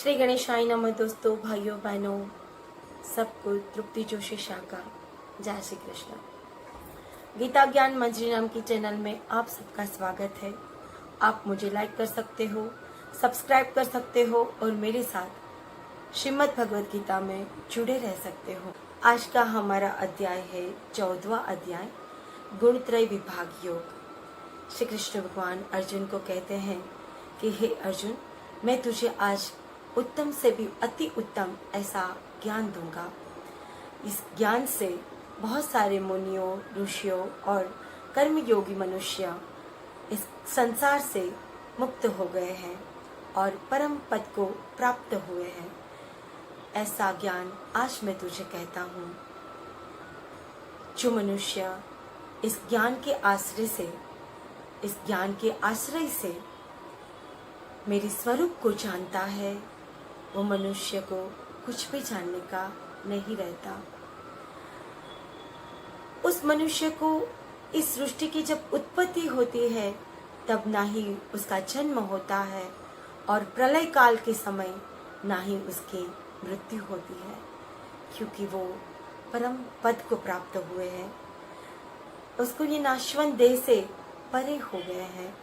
श्री गणेशाय नमः। दोस्तों, भाइयों बहनों, सबको तृप्ति जोशी शाह का जय श्री कृष्ण। गीता ज्ञान मंजरी नाम की चैनल में आप सबका स्वागत है। आप मुझे लाइक कर सकते हो, सब्सक्राइब कर सकते हो और मेरे साथ श्रीमद् भगवद गीता में जुड़े रह सकते हो। आज का हमारा अध्याय है 14वां अध्याय, गुणत्रय विभाग योग। श्री कृष्ण भगवान अर्जुन को कहते हैं कि हे अर्जुन, मैं तुझे आज उत्तम से भी अति उत्तम ऐसा ज्ञान दूंगा। इस ज्ञान से बहुत सारे मुनियों, ऋषियों और कर्मयोगी मनुष्य इस संसार से मुक्त हो गए हैं और परम पद को प्राप्त हुए हैं। ऐसा ज्ञान आज मैं तुझे कहता हूँ। जो मनुष्य इस ज्ञान के आश्रय से मेरे स्वरूप को जानता है, वो मनुष्य को कुछ भी जानने का नहीं रहता। उस मनुष्य को इस सृष्टि की जब उत्पत्ति होती है तब ना ही उसका जन्म होता है और प्रलय काल के समय ना ही उसकी मृत्यु होती है, क्योंकि वो परम पद को प्राप्त हुए हैं। उसको ये नाशवंत देह से परे हो गए हैं।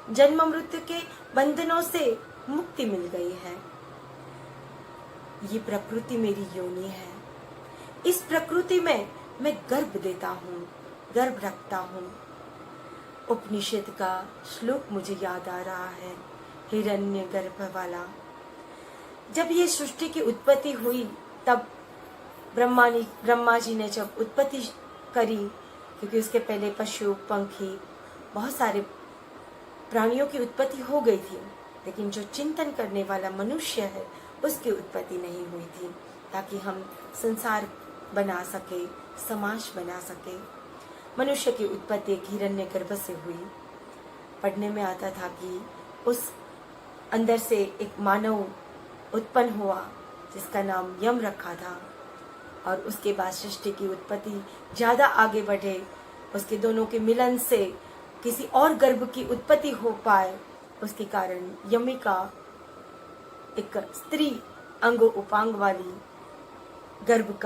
जन्म मृत्यु के बंधनों से मुक्ति मिल गई है। ये प्रकृति मेरी योनि है। इस प्रकृति में मैं गर्भ देता हूँ, गर्भ रखता हूँ। उपनिषद का श्लोक मुझे याद आ रहा है, हिरण्य गर्भ वाला। जब ये सृष्टि की उत्पत्ति हुई तब ब्रह्मा जी ने जब उत्पत्ति करी, क्योंकि उसके पहले पशु पंखी बहुत सारे प्राणियों की उत्पत्ति हो गई थी, लेकिन जो चिंतन करने वाला मनुष्य है उसकी उत्पत्ति नहीं हुई थी, ताकि हम संसार बना सके, समाज बना सके। मनुष्य की उत्पत्ति एक हिरण्यगर्भ से हुई। पढ़ने में आता था कि उस अंदर से एक मानव उत्पन्न हुआ जिसका नाम यम रखा था, और उसके बाद सृष्टि की उत्पत्ति ज्यादा आगे बढ़े, उसके दोनों के मिलन से किसी और गर्भ की उत्पत्ति हो पाए, उसके कारण यमी का एक स्त्री अंग उपांग वाली गर्भ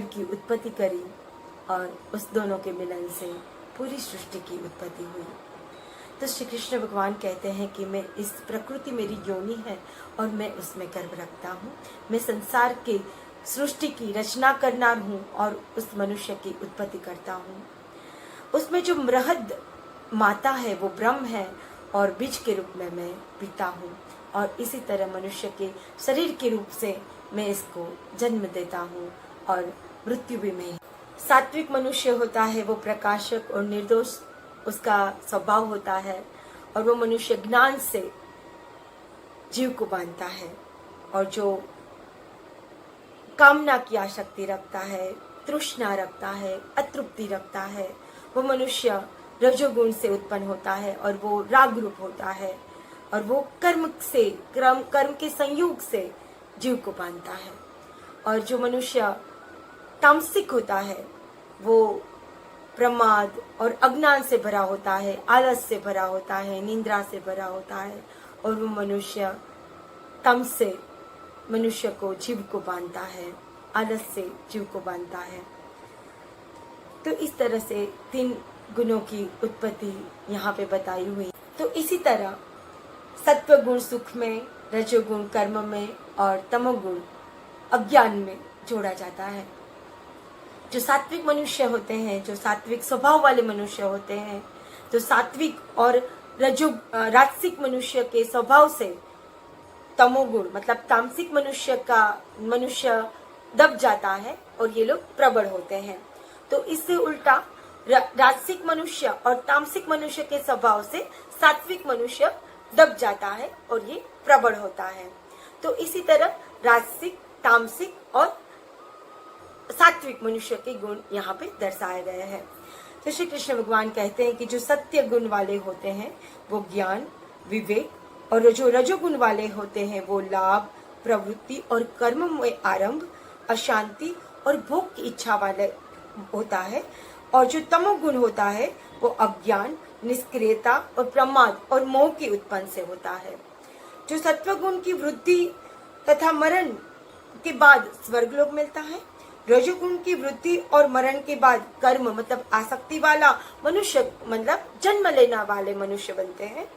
की उत्पत्ति करी, और उस दोनों के मिलन से पूरी सृष्टि की उत्पत्ति हुई। तो श्री कृष्ण भगवान कहते हैं कि मैं इस प्रकृति मेरी योनि है और मैं उसमें गर्भ रखता हूँ। मैं संसार के सृष्टि की रचना करनार हूँ और उस मनुष्य की उत्पत्ति करता हूँ। उसमें जो मृहद माता है वो ब्रह्म है और बीज के रूप में मैं पिता हूँ, और इसी तरह मनुष्य के शरीर के रूप से मैं इसको जन्म देता हूँ और मृत्यु भी मैं। सात्विक मनुष्य होता है वो प्रकाशक और निर्दोष उसका स्वभाव होता है, और वो मनुष्य ज्ञान से जीव को बांधता है, और जो कामना की आसक्ति रखता है, तृष्णा रखता है, अतृप्ति रखता है, वो मनुष्य रजोगुण से उत्पन्न होता है और वो राग रूप होता है, और वो कर्म के संयोग से जीव को बांधता है। और जो मनुष्य तामसिक होता है वो प्रमाद और अज्ञान से भरा होता है, आलस से भरा होता है, निंद्रा से भरा होता है, और वो मनुष्य तम से मनुष्य को जीव को बांधता है, आलस से जीव को बांधता है। तो इस तरह से 3 गुणों की उत्पत्ति यहाँ पे बताई हुई। तो इसी तरह सत्व गुण सुख में, रजोगुण कर्म में और तमोगुण अज्ञान में जोड़ा जाता है। जो सात्विक मनुष्य होते हैं, जो सात्विक स्वभाव वाले मनुष्य होते हैं, तो सात्विक और राजसिक मनुष्य के स्वभाव से तमोगुण मतलब तामसिक मनुष्य दब जाता है और ये लोग प्रबल होते हैं। तो इससे उल्टा राजसिक मनुष्य और तामसिक मनुष्य के स्वभाव से सात्विक मनुष्य दब जाता है और ये प्रबल होता है। तो इसी तरह राजसिक, तामसिक और सात्विक मनुष्य के गुण यहाँ पे दर्शाए गए हैं। तो श्री कृष्ण भगवान कहते हैं कि जो सत्य गुण वाले होते हैं वो ज्ञान, विवेक, और जो रजोगुण वाले होते हैं वो लाभ, प्रवृत्ति और कर्म में आरंभ, अशांति और भोग की इच्छा वाले होता है, और जो तमोगुण होता है वो अज्ञान, निष्क्रियता और प्रमाद और मोह की उत्पन्न से होता है। जो सत्वगुण की वृद्धि तथा मरण के बाद स्वर्गलोक मिलता है। रजोगुण की वृद्धि और मरण के बाद कर्म मतलब आसक्ति वाला मनुष्य मतलब जन्म लेना वाले मनुष्य बनते हैं।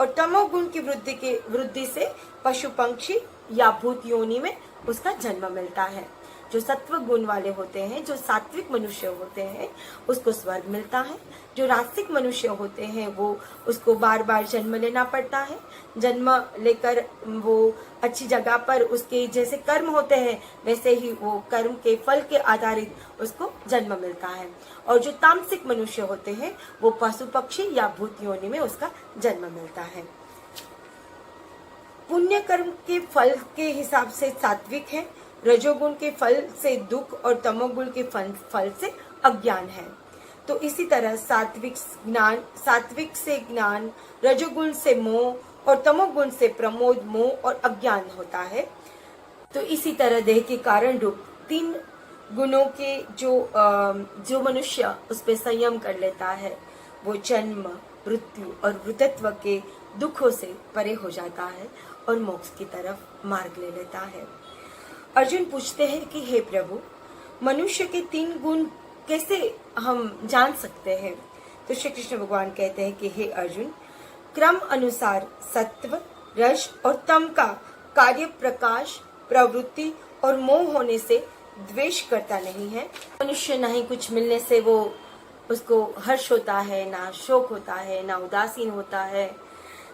और तमोगुण की वृद्धि से पशु पक्षी या भूत योनि में उसका जन्म मिलता है। जो सत्व गुण वाले होते हैं, जो सात्विक मनुष्य होते हैं, उसको स्वर्ग मिलता है। जो राजसिक मनुष्य होते हैं वो उसको बार बार जन्म लेना पड़ता है। जन्म लेकर वो अच्छी जगह पर उसके जैसे कर्म होते हैं वैसे ही वो कर्म के फल के आधारित उसको जन्म मिलता है। और जो तामसिक मनुष्य होते हैं वो पशु पक्षी या भूत योनि में उसका जन्म मिलता है। पुण्य कर्म के फल के हिसाब से सात्विक है, रजोगुण के फल से दुख और तमोगुण के फल से अज्ञान है। तो इसी तरह सात्विक से ज्ञान, रजोगुण से मोह और तमोगुण से प्रमोद, मोह और अज्ञान होता है। तो इसी तरह देह के कारण रूप 3 गुणों के जो मनुष्य उस पे संयम कर लेता है वो जन्म, मृत्यु और वृद्धत्व के दुखों से परे हो जाता है और मोक्ष की तरफ मार्ग ले लेता है। अर्जुन पूछते हैं कि हे प्रभु, मनुष्य के 3 गुण कैसे हम जान सकते हैं? तो श्री कृष्ण भगवान कहते हैं कि हे अर्जुन, क्रम अनुसार सत्व, रज और तम का कार्य प्रकाश, प्रवृत्ति और मोह होने से द्वेष करता नहीं है। मनुष्य ना ही कुछ मिलने से वो उसको हर्ष होता है, ना शोक होता है, ना उदासीन होता है,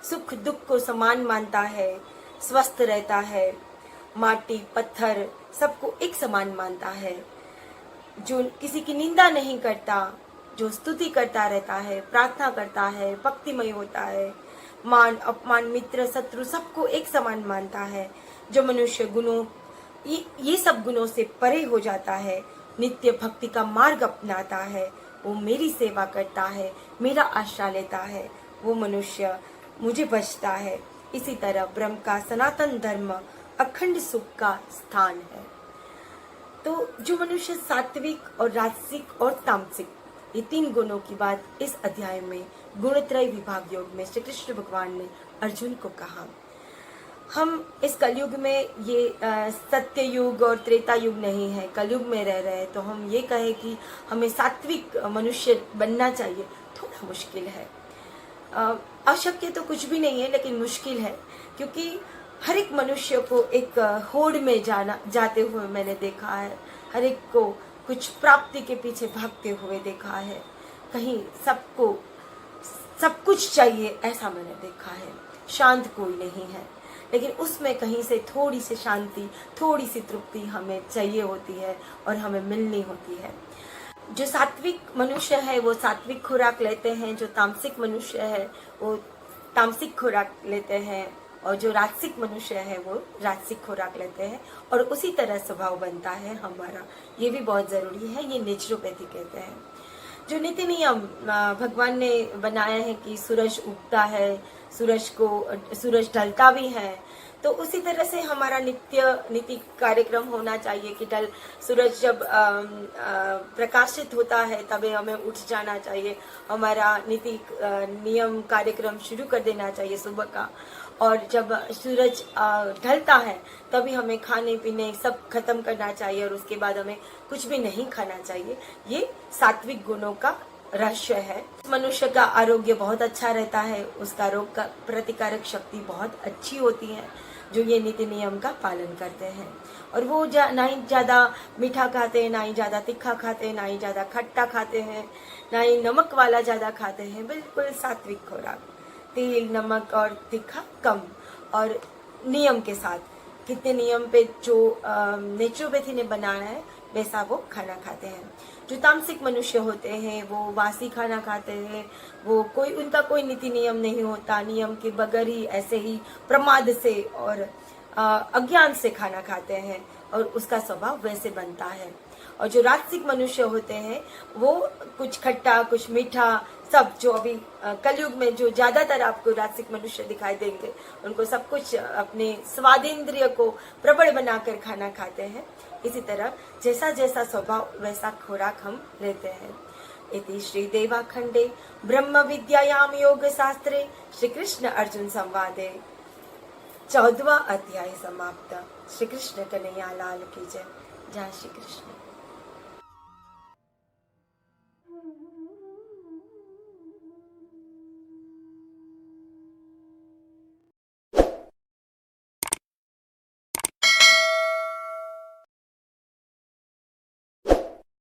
सुख दुख को समान मानता है, स्वस्थ रहता है, माटी पत्थर सबको एक समान मानता है, जो किसी की निंदा नहीं करता, जो स्तुति करता रहता है, प्रार्थना करता है, भक्तिमय होता है, मान अपमान मित्र शत्रु सबको एक समान मानता है, जो मनुष्य गुणों ये सब गुणों से परे हो जाता है, नित्य भक्ति का मार्ग अपनाता है, वो मेरी सेवा करता है, मेरा आश्रय लेता है, वो मनुष्य मुझे बचता है। इसी तरह ब्रह्म का सनातन धर्म अखंड सुख का स्थान है। तो जो मनुष्य सात्विक और राजसिक और तामसिक ये 3 गुणों की बात इस अध्याय में गुणत्रय विभाग योग में श्री कृष्ण भगवान ने अर्जुन को कहा। हम इस कलयुग में ये सत्य युग और त्रेता युग नहीं है, कलयुग में रह रहे हैं, तो हम ये कहें कि हमें सात्विक मनुष्य बनना चाहिए, थोड़ा मुश्किल है। अशक्य तो कुछ भी नहीं है, लेकिन मुश्किल है, क्योंकि हर एक मनुष्य को एक होड़ में जाते हुए मैंने देखा है, हर एक को कुछ प्राप्ति के पीछे भागते हुए देखा है, कहीं सबको सब कुछ चाहिए ऐसा मैंने देखा है। शांत कोई नहीं है, लेकिन उसमें कहीं से थोड़ी सी शांति, थोड़ी सी तृप्ति हमें चाहिए होती है और हमें मिलनी होती है। जो सात्विक मनुष्य है वो सात्विक खुराक लेते हैं, जो तामसिक मनुष्य है वो तामसिक खुराक लेते हैं, और जो राजसिक मनुष्य है वो राजसिक खुराक लेते हैं, और उसी तरह स्वभाव बनता है हमारा। ये भी बहुत जरूरी है, ये नेचुरोपैथी कहते हैं। जो नीति नियम भगवान ने बनाया है कि सूरज उगता है, सूरज ढलता भी है, तो उसी तरह से हमारा नीति कार्यक्रम होना चाहिए कि सूरज जब प्रकाशित होता है तभी हमें उठ जाना चाहिए, हमारा नीति नियम कार्यक्रम शुरू कर देना चाहिए सुबह का, और जब सूरज ढलता है तभी हमें खाने पीने सब खत्म करना चाहिए और उसके बाद हमें कुछ भी नहीं खाना चाहिए। ये सात्विक गुणों का रहस्य है। मनुष्य का आरोग्य बहुत अच्छा रहता है, उसका रोग का प्रतिकारक शक्ति बहुत अच्छी होती है जो ये नीति नियम का पालन करते हैं। और वो ना ही ज्यादा मीठा खाते हैं, ना ही ज्यादा तीखा खाते हैं, ना ही ज्यादा खट्टा खाते हैं, ना ही नमक वाला ज्यादा खाते हैं, बिल्कुल सात्विक खुराक, तेल नमक और तीखा कम, और नियम के साथ कितने नियम पे जो नेचुरोपैथी ने बनाया है वैसा वो खाना खाते हैं। जो तामसिक मनुष्य होते हैं वो वासी खाना खाते हैं, वो उनका कोई नीति नियम नहीं होता, नियम के बगैर ही ऐसे ही प्रमाद से और अज्ञान से खाना खाते हैं और उसका स्वभाव वैसे बनता है। और जो राजसिक मनुष्य होते हैं वो कुछ खट्टा कुछ मीठा सब, जो अभी कलयुग में जो ज्यादातर आपको राजसिक मनुष्य दिखाई देंगे, उनको सब कुछ अपने स्वादेंद्रिय को प्रबल बनाकर खाना खाते हैं। इसी तरह जैसा जैसा स्वभाव वैसा खुराक हम लेते हैं। इति श्री देवाखंडे ब्रह्म विद्यायाम योग शास्त्रे श्री कृष्ण अर्जुन संवादे 14वां अध्याय समाप्त। श्री कृष्ण कन्हैया लाल की जय। जय श्री कृष्ण।